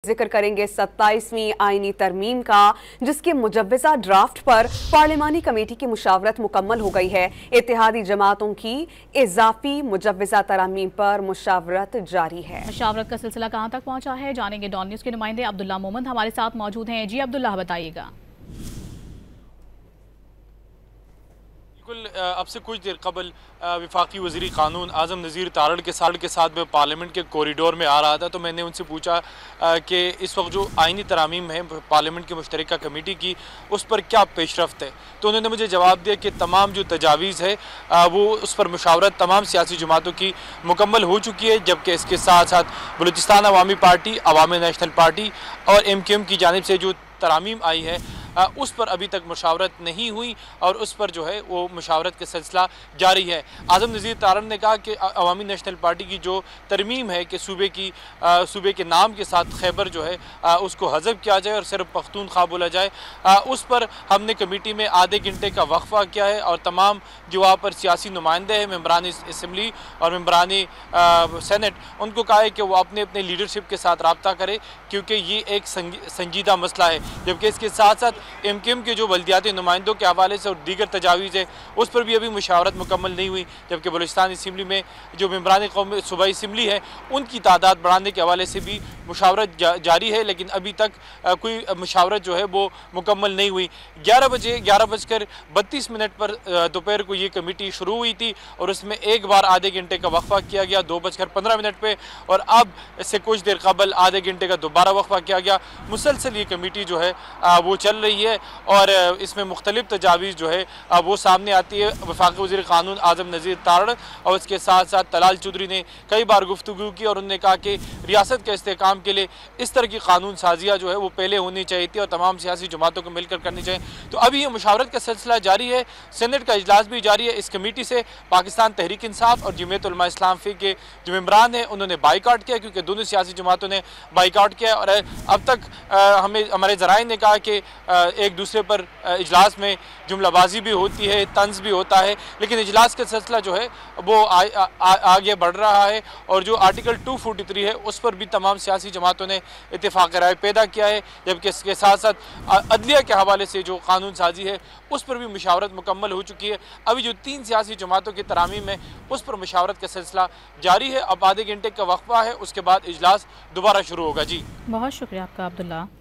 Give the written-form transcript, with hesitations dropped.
जिक्र करेंगे 27वीं आईनी तरमीम का, जिसके मुजव्वज़ा ड्राफ्ट पर पार्लिमानी कमेटी की मुशावरत मुकम्मल हो गई है। इत्तेहादी जमातों की इजाफी मुजव्वज़ा तरमीम पर मुशावरत जारी है। मुशावरत का सिलसिला कहां तक पहुंचा है, जानेंगे डॉन न्यूज़ के नुमाइंदे अब्दुल्ला मोहम्मद हमारे साथ मौजूद हैं। जी अब्दुल्ला, बताइएगा। अब से कुछ देर कबल वफाकी वज़ीर क़ानून आज़म नज़ीर तारड़ के साथ में पार्लियामेंट के कॉरिडोर में आ रहा था, तो मैंने उनसे पूछा कि इस वक्त जो आइनी तरामीम है पार्लियामेंट की मुश्तरका कमेटी की, उस पर क्या पेशरफ्त है। तो उन्होंने मुझे जवाब दिया कि तमाम जो तजावीज़ है वो उस पर मुशावरत तमाम सियासी जमातों की मुकम्मल हो चुकी है, जबकि इसके साथ साथ बलूचिस्तान अवामी पार्टी, अवामी नेशनल पार्टी और MQM की जानिब से जो तरामीम आई है उस पर अभी तक मुशावरत नहीं हुई और उस पर जो है वो मुशावरत का सिलसिला जारी है। आज़म नज़ीर तारड़ ने कहा कि अवामी नेशनल पार्टी की जो तरमीम है कि सूबे के नाम के साथ खैबर जो है उसको हज़फ किया जाए और सिर्फ पख्तूनख्वा बोला जाए, उस पर हमने कमेटी में आधे घंटे का वक्फा किया है और तमाम जो वहाँ पर सियासी नुमाइंदे हैं, मेम्बरान असम्बली और मेम्बरान सेनेट, उनको कहा है कि वो अपने अपने लीडरशिप के साथ रब्ता करें, क्योंकि ये एक संजीदा मसला है। जबकि इसके साथ साथ MQM के जो बल्दियाती नुमाइंदों के हवाले से और दीगर तजावीज़ है उस पर भी अभी मुशावरत मुकम्मल नहीं हुई, जबकि बलूचिस्तान असम्बली में जो मेम्बरान कौमी सूबाई असम्बली है उनकी तादाद बढ़ाने के हवाले से भी मुशावरत जारी है, लेकिन अभी तक कोई मुशावरत जो है वो मुकम्मल नहीं हुई। 11:32 पर दोपहर को ये कमेटी शुरू हुई थी और उसमें एक बार आधे घंटे का वक्फा किया गया 2:15 पे, और अब इससे कुछ देर कबल आधे घंटे का दोबारा वक्फा किया गया। मुसलसल ये कमेटी जो है वो चल रही है और इसमें मुख्तलिफ तजावीज़ जो है वो सामने आती है। वफाकी वज़ीर क़ानून आज़म नज़ीर तारड़ और इसके साथ साथ तलाल चौधरी ने कई बार गुफ्तगू की और उन्होंने कहा कि रियासत के इस्तेहकाम के लिए इस तरह की कानून साजियाँ जो है वो पहले होनी चाहिए थी और तमाम सियासी जमातों को मिलकर करनी चाहिए। तो अभी ये मुशावरत का सिलसिला जारी है, सेनेट का इजलास भी जारी है। इस कमेटी से पाकिस्तान तहरीक इंसाफ और जमीयत उलमा इस्लाम फ़ी के जो मेम्बरान हैं उन्होंने बाइकाट किया, क्योंकि दोनों सियासी जमातों ने बाइकाट किया और अब तक हमारे ज़राए ने कहा कि एक दूसरे पर इजलास में जुमलाबाजी भी होती है, तंज भी होता है, लेकिन इजलास का सिलसिला जो है वो आगे बढ़ रहा है और जो आर्टिकल 243 है उस पर भी तमाम सियासी जमातों ने इत्तेफाक राय पैदा किया है, जबकि इसके साथ साथ अदलिया के हवाले से जो कानून साजी है उस पर भी मुशावरत मुकम्मल हो चुकी है। अभी जो 3 सियासी जमातों की तरामीम है उस पर मुशावरत का सिलसिला जारी है। अब आधे घंटे का वक्फा है, उसके बाद इजलास दोबारा शुरू होगा। जी बहुत शुक्रिया आपका अब्दुल्ला।